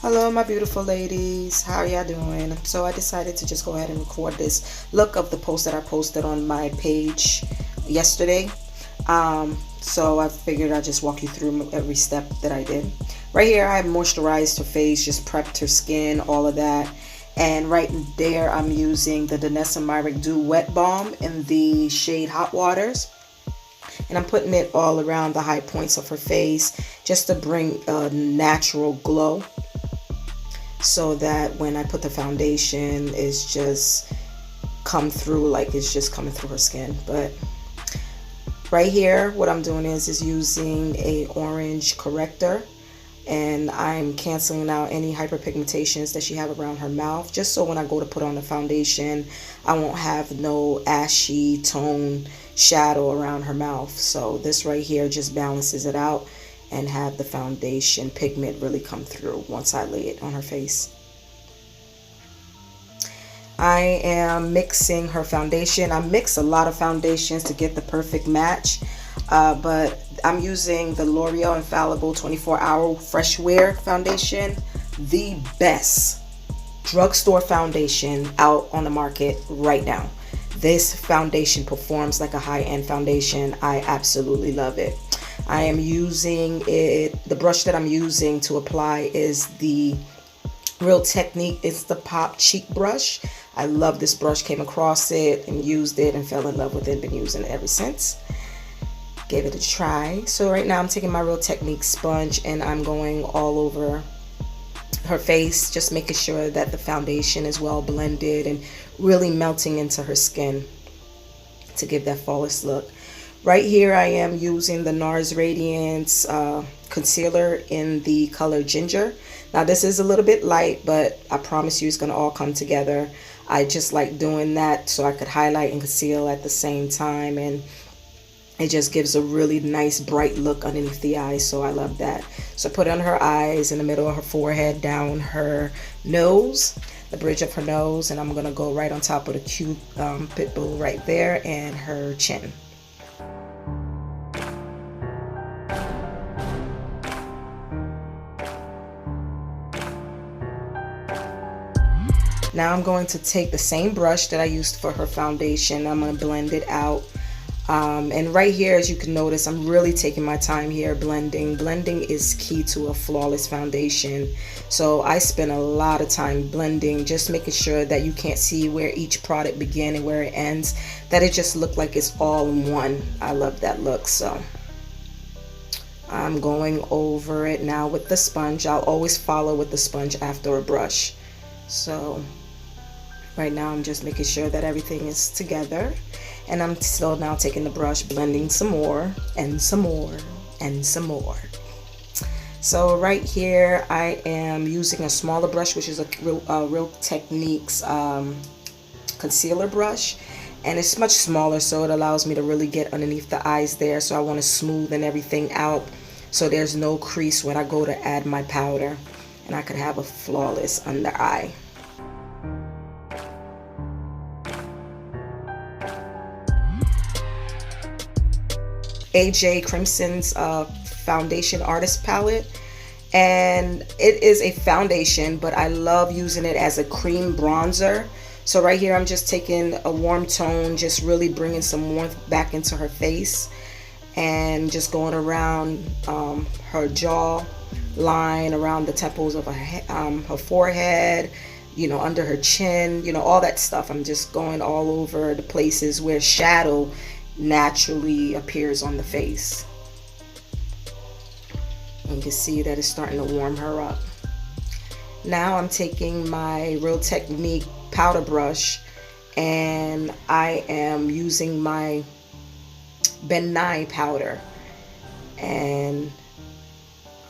Hello, my beautiful ladies. How are y'all doing? So I decided to just go ahead and record this look of the post that I posted on my page yesterday. So I figured I'd just walk you through every step that I did. Right here, I moisturized her face, just prepped her skin, all of that. And right there, I'm using the Danessa Myrick Dew Wet Balm in the shade Hot Waters. And I'm putting it all around the high points of her face just to bring a natural glow, so that when I put the foundation, it's just come through like it's just coming through her skin. But right here, what I'm doing is using a orange corrector, and I'm canceling out any hyperpigmentations that she have around her mouth, just so when I go to put on the foundation, I won't have no ashy tone shadow around her mouth. So this right here just balances it out and have the foundation pigment really come through once I lay it on her face. I am mixing her foundation. I mix a lot of foundations to get the perfect match, but I'm using the L'Oreal Infallible 24-Hour Fresh Wear Foundation, the best drugstore foundation out on the market right now. This foundation performs like a high-end foundation. I absolutely love it. I am using it, the brush that I'm using to apply is the Real Technique. It's the Pop Cheek brush. I love this brush, came across it and used it and fell in love with it. Been using it ever since. Gave it a try. So right now I'm taking my Real Technique sponge and I'm going all over her face, just making sure that the foundation is well blended and really melting into her skin to give that flawless look. Right here I am using the NARS Radiance concealer in the color Ginger. Now this is a little bit light, but I promise you it's going to all come together. I just like doing that so I could highlight and conceal at the same time, and it just gives a really nice bright look underneath the eyes, so I love that. So I put it on her eyes, in the middle of her forehead, down her nose, the bridge of her nose, and I'm going to go right on top of the cupid bow right there and her chin. Now I'm going to take the same brush that I used for her foundation. I'm going to blend it out. And right here, as you can notice, I'm really taking my time here blending. Blending is key to a flawless foundation. So I spend a lot of time blending, just making sure that you can't see where each product begins and where it ends, that it just looks like it's all in one. I love that look. So I'm going over it now with the sponge. I'll always follow with the sponge after a brush. So right now I'm just making sure that everything is together, and I'm still now taking the brush, blending some more and some more and some more. So right here I am using a smaller brush, which is a Real Techniques concealer brush, and it's much smaller, so it allows me to really get underneath the eyes there. So I want to smoothen everything out so there's no crease when I go to add my powder, and I could have a flawless under eye. AJ Crimson's foundation artist palette, and it is a foundation, but I love using it as a cream bronzer. So right here I'm just taking a warm tone, just really bringing some warmth back into her face, and just going around her jaw line, around the temples of her forehead, you know, under her chin, you know, all that stuff. I'm just going all over the places where shadow naturally appears on the face. And you can see that it's starting to warm her up. Now I'm taking my Real Technique powder brush, and I am using my Ben Nye powder, and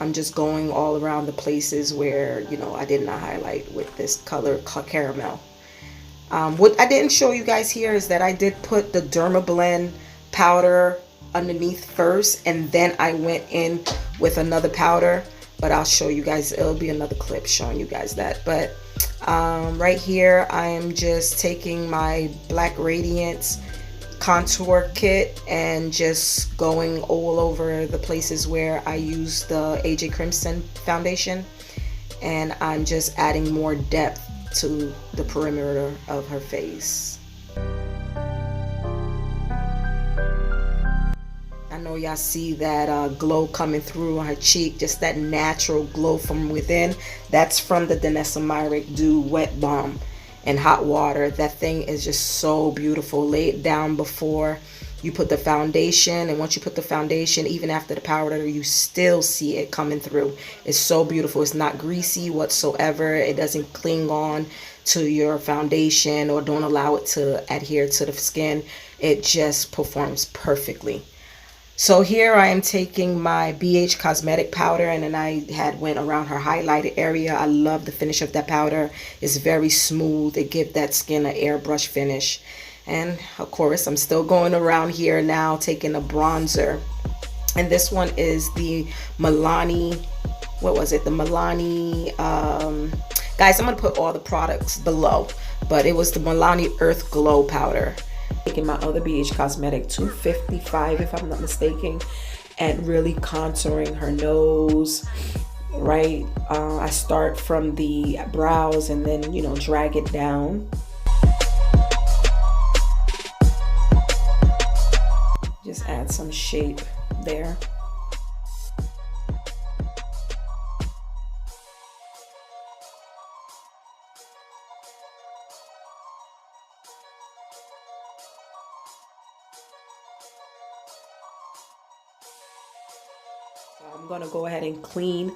I'm just going all around the places where, you know, I did not highlight with this color caramel. What I didn't show you guys here is that I did put the Dermablend powder underneath first, and then I went in with another powder, but I'll show you guys. It'll be another clip showing you guys that. But right here I am just taking my Black Radiance contour kit and just going all over the places where I use the AJ Crimson foundation, and I'm just adding more depth to the perimeter of her face. I know y'all see that glow coming through on her cheek, just that natural glow from within. That's from the Danessa Myrick Dew Wet Balm in hot water. That thing is just so beautiful. Lay it down before you put the foundation, and once you put the foundation, even after the powder, you still see it coming through. It's so beautiful. It's not greasy whatsoever. It doesn't cling on to your foundation or don't allow it to adhere to the skin. It just performs perfectly. So here I am taking my BH Cosmetic powder, and then I went around her highlighted area. I love the finish of that powder. It's very smooth. It gives that skin an airbrush finish. And of course, I'm still going around here now taking a bronzer. And this one is the Milani, what was it? The Milani, guys, I'm going to put all the products below. But it was the Milani Earth Glow powder. Taking my other BH Cosmetic 255, if I'm not mistaken, and really contouring her nose, right? I start from the brows and then, you know, drag it down. Just add some shape there. I'm going to go ahead and clean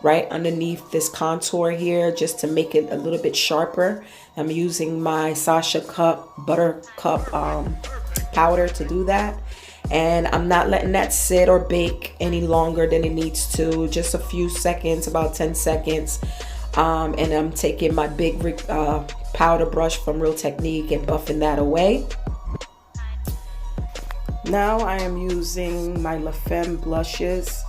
right underneath this contour here just to make it a little bit sharper. I'm using my Sasha Cup Buttercup powder to do that. And I'm not letting that sit or bake any longer than it needs to. Just a few seconds, about 10 seconds. And I'm taking my big powder brush from Real Technique and buffing that away. Now I am using my Femme blushes.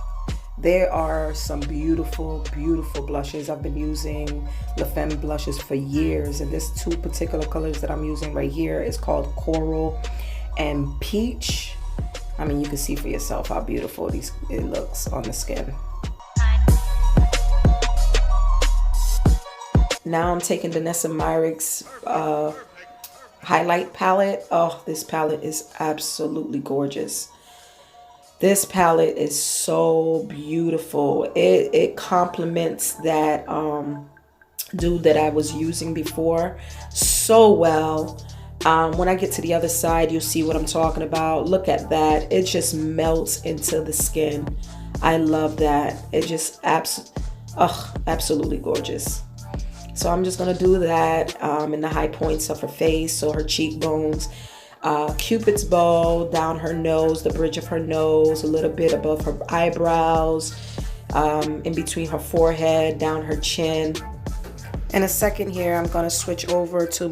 There are some beautiful, beautiful blushes. I've been using Femme blushes for years, and there's two particular colors that I'm using right here. It's called Coral and Peach. I mean, you can see for yourself how beautiful it looks on the skin. Now I'm taking Danessa Myrick's highlight palette. Oh, this palette is absolutely gorgeous. This palette is so beautiful. It complements that dude that I was using before so well. When I get to the other side, you'll see what I'm talking about. Look at that. It just melts into the skin. I love that. It just absolutely gorgeous. So I'm just going to do that in the high points of her face, so her cheekbones. Cupid's bow down her nose, the bridge of her nose, a little bit above her eyebrows, in between her forehead, down her chin. In a second here, I'm going to switch over to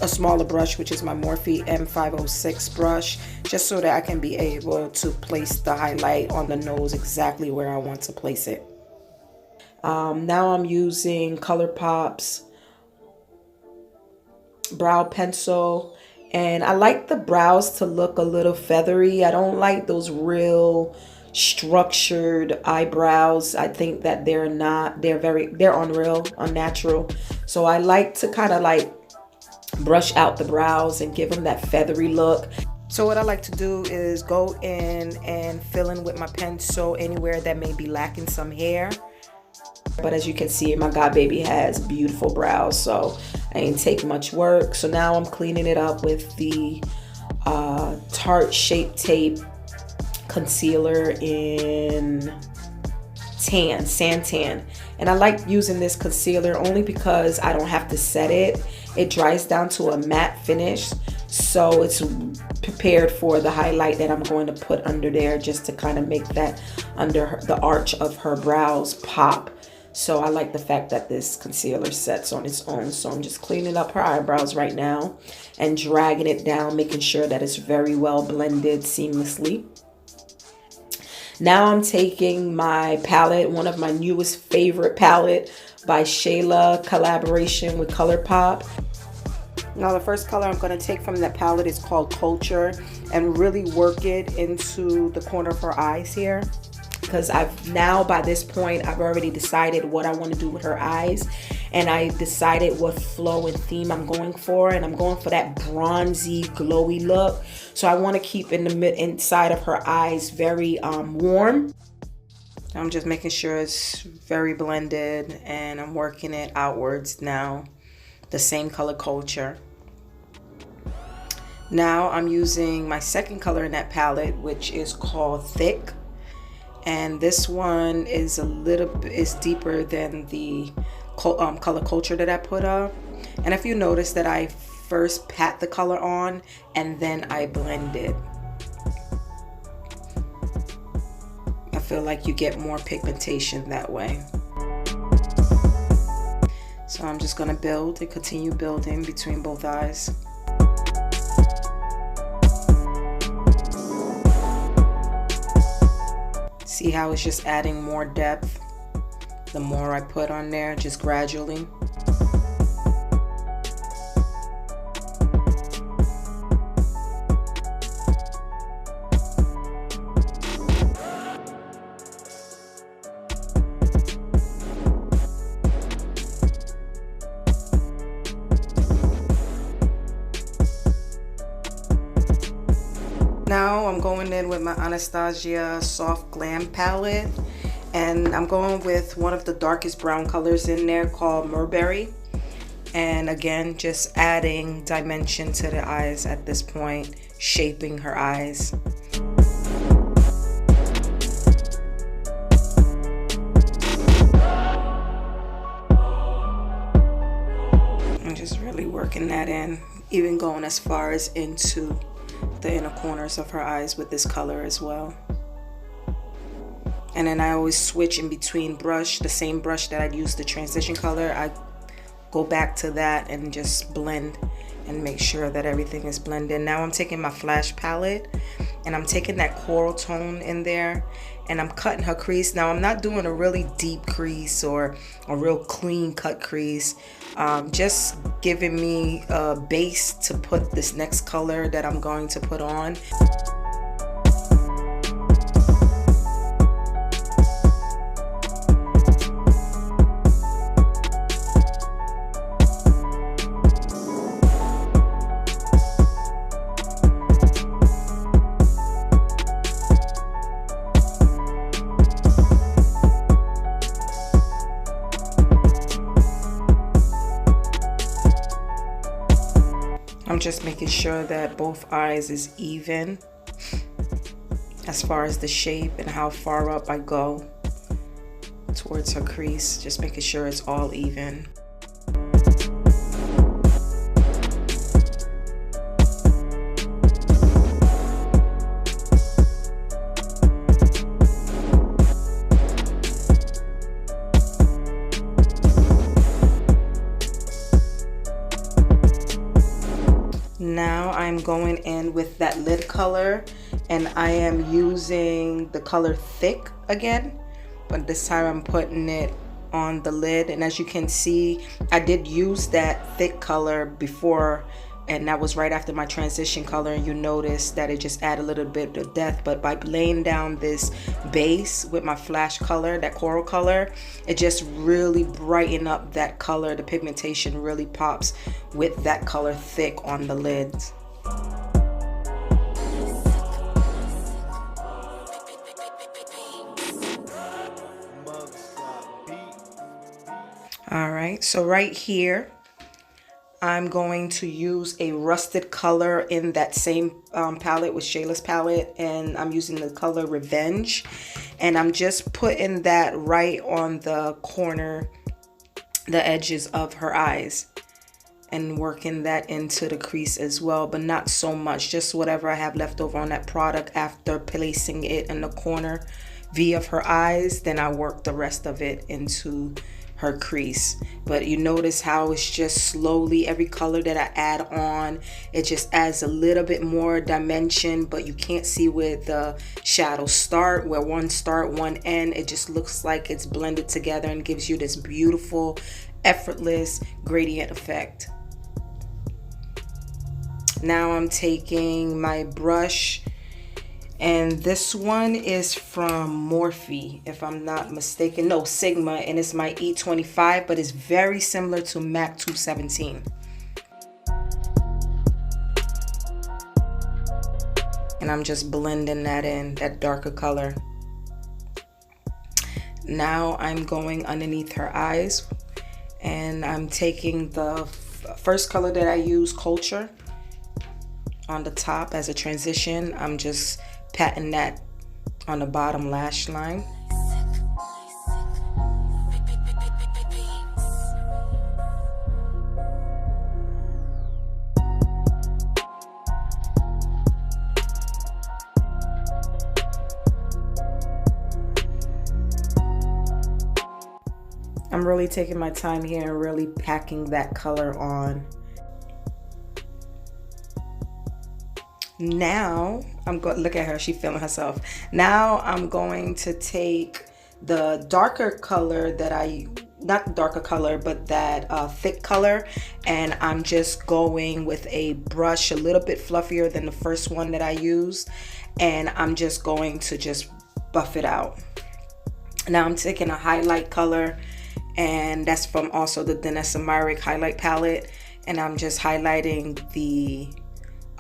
a smaller brush, which is my Morphe M506 brush, just so that I can be able to place the highlight on the nose exactly where I want to place it. Now I'm using ColourPop's brow pencil. And I like the brows to look a little feathery. I don't like those real structured eyebrows. I think that they're unreal, unnatural. So I like to kind of like brush out the brows and give them that feathery look. So what I like to do is go in and fill in with my pencil anywhere that may be lacking some hair. But as you can see, my god baby has beautiful brows, so I ain't take much work. So now I'm cleaning it up with the Tarte Shape Tape concealer in sand tan. And I like using this concealer only because I don't have to set it. It dries down to a matte finish, so it's prepared for the highlight that I'm going to put under there, just to kind of make that under the arch of her brows pop. So I like the fact that this concealer sets on its own. So I'm just cleaning up her eyebrows right now and dragging it down, making sure that it's very well blended seamlessly. Now I'm taking my palette, one of my newest favorite palette by Shayla, collaboration with ColourPop. Now the first color I'm going to take from that palette is called Culture, and really work it into the corner of her eyes here. because by this point I've already decided what I want to do with her eyes, and I decided what flow and theme I'm going for, and I'm going for that bronzy glowy look. So I want to keep inside of her eyes very warm. I'm just making sure it's very blended, and I'm working it outwards now, the same color culture. Now I'm using my second color in that palette, which is called Thick, and this one is deeper than the color culture that I put up. And if you notice that I first pat the color on and then I blend it, I feel like you get more pigmentation that way. So I'm just gonna build and continue building between both eyes. See how it's just adding more depth the more I put on there, just gradually. Now I'm going in with my Anastasia Soft Glam palette, and I'm going with one of the darkest brown colors in there called Mulberry. And again, just adding dimension to the eyes at this point, shaping her eyes. I'm just really working that in, even going as far as into the inner corners of her eyes with this color as well. And then I always switch in between brush, the same brush that I'd use the transition color, I go back to that and just blend and make sure that everything is blended. Now I'm taking my Flash palette and I'm taking that coral tone in there, and I'm cutting her crease. Now I'm not doing a really deep crease or a real clean cut crease, just giving me a base to put this next color that I'm going to put on. I'm just making sure that both eyes is even as far as the shape and how far up I go towards her crease, just making sure it's all even. Now I'm going in with that lid color, and I am using the color Thick again, but this time I'm putting it on the lid. And as you can see, I did use that Thick color before, and that was right after my transition color, and you notice that it just added a little bit of depth. But by laying down this base with my Flash color, that coral color, it just really brightened up that color. The pigmentation really pops with that color Thick on the lids. All right, so right here I'm going to use a rusted color in that same palette with Shayla's palette, and I'm using the color Revenge, and I'm just putting that right on the corner, the edges of her eyes, and working that into the crease as well, but not so much, just whatever I have left over on that product after placing it in the corner V of her eyes, then I work the rest of it into her crease. But you notice how it's just slowly, every color that I add on, it just adds a little bit more dimension, but you can't see where the shadows start, where one start, one end. It just looks like it's blended together and gives you this beautiful, effortless gradient effect. Now I'm taking my brush And this one is from Morphe, if I'm not mistaken. No, Sigma, and it's my E25, but it's very similar to MAC 217. And I'm just blending that in, that darker color. Now I'm going underneath her eyes, and I'm taking the first color that I use, Culture, on the top as a transition. I'm just patting that on the bottom lash line. I'm really taking my time here and really packing that color on. Now I'm going, look at her, she's feeling herself. Now I'm going to take the darker color that not the darker color, but that thick color, and I'm just going with a brush a little bit fluffier than the first one that I used, and I'm just going to just buff it out. Now I'm taking a highlight color, and that's from also the Danessa Myrick highlight palette, and I'm just highlighting the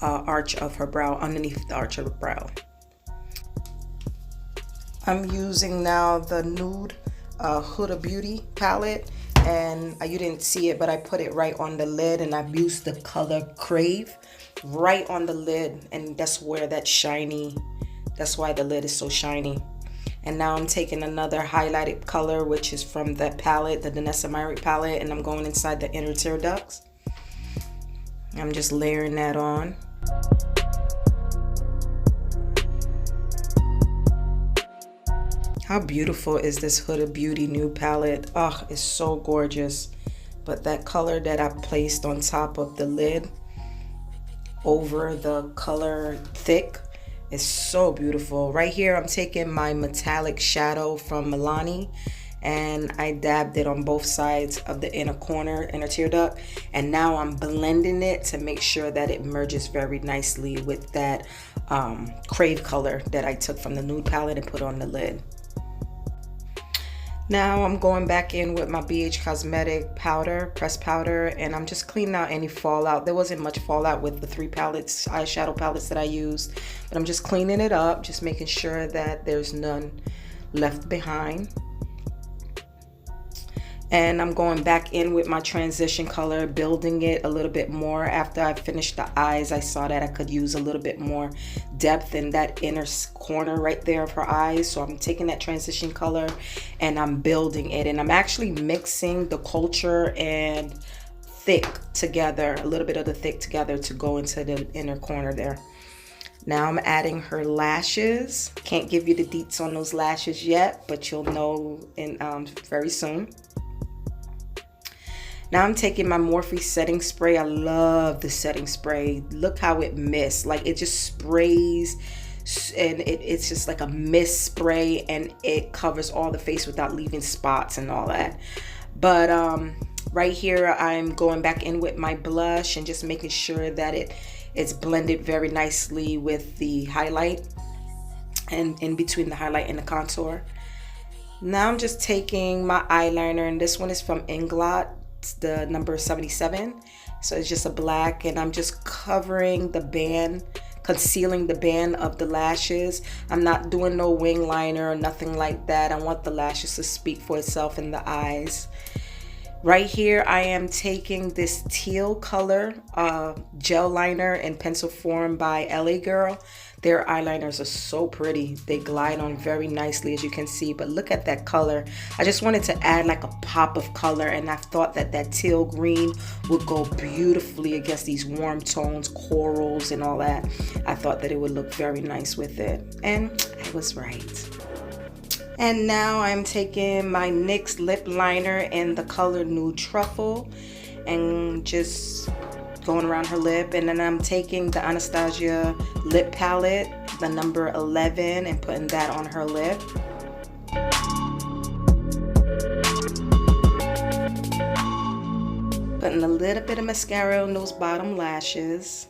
arch of her brow, underneath the arch of her brow. I'm using now the nude Huda Beauty palette, and you didn't see it, but I put it right on the lid, and I've used the color Crave right on the lid, and that's where that shiny, that's why the lid is so shiny. And now I'm taking another highlighted color, which is from that palette, the Danessa Myrick palette, and I'm going inside the inner tear ducts. I'm just layering that on. How beautiful is this Huda Beauty nude palette? Oh, it's so gorgeous. But that color that I placed on top of the lid over the color thick is so beautiful. Right here, I'm taking my metallic shadow from Milani, and I dabbed it on both sides of the inner corner, inner tear duct, and now I'm blending it to make sure that it merges very nicely with that Crave color that I took from the nude palette and put on the lid. Now I'm going back in with my BH Cosmetic powder, pressed powder, and I'm just cleaning out any fallout. There wasn't much fallout with the 3 palettes, eyeshadow palettes that I used, but I'm just cleaning it up, just making sure that there's none left behind. And I'm going back in with my transition color, building it a little bit more. After I finished the eyes, I saw that I could use a little bit more depth in that inner corner right there of her eyes. So I'm taking that transition color and I'm building it. And I'm actually mixing the Culture and thick together, a little bit of the thick together to go into the inner corner there. Now I'm adding her lashes. Can't give you the deets on those lashes yet, but you'll know in very soon. Now I'm taking my Morphe setting spray. I love the setting spray. Look how it mists. Like, it just sprays, and it's just like a mist spray, and it covers all the face without leaving spots and all that. But right here, I'm going back in with my blush and just making sure that it's blended very nicely with the highlight and in between the highlight and the contour. Now I'm just taking my eyeliner, and this one is from Inglot, the number 77. So it's just a black, and I'm just covering the band, concealing the band of the lashes. I'm not doing no wing liner or nothing like that. I want the lashes to speak for itself in the eyes. Right here, I am taking this teal color gel liner in pencil form by LA Girl. Their eyeliners are so pretty. They glide on very nicely, as you can see, but look at that color. I just wanted to add like a pop of color, and I thought that that teal green would go beautifully against these warm tones, corals and all that. I thought that it would look very nice with it, and I was right. And now I'm taking my NYX lip liner in the color Nude Truffle and just going around her lip. And then I'm taking the Anastasia lip palette, the number 11, and putting that on her lip. Putting a little bit of mascara on those bottom lashes.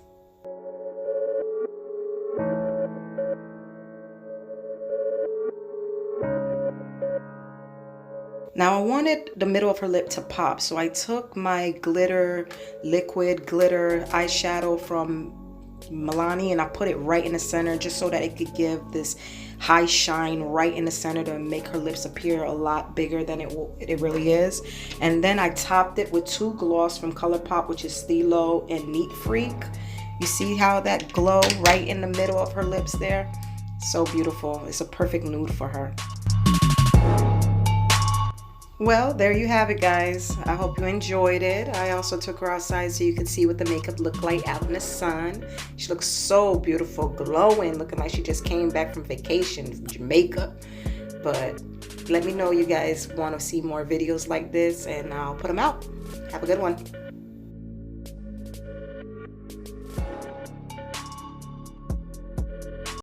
Now I wanted the middle of her lip to pop, so I took my liquid glitter eyeshadow from Milani, and I put it right in the center just so that it could give this high shine right in the center to make her lips appear a lot bigger than it really is. And then I topped it with 2 gloss from ColourPop, which is Steelo and Neat Freak. You see how that glow right in the middle of her lips there? So beautiful. It's a perfect nude for her. Well, there you have it, guys. I hope you enjoyed it. I also took her outside so you could see what the makeup looked like out in the sun. She looks so beautiful, glowing, looking like she just came back from vacation from Jamaica. But let me know you guys want to see more videos like this, and I'll put them out. Have a good one.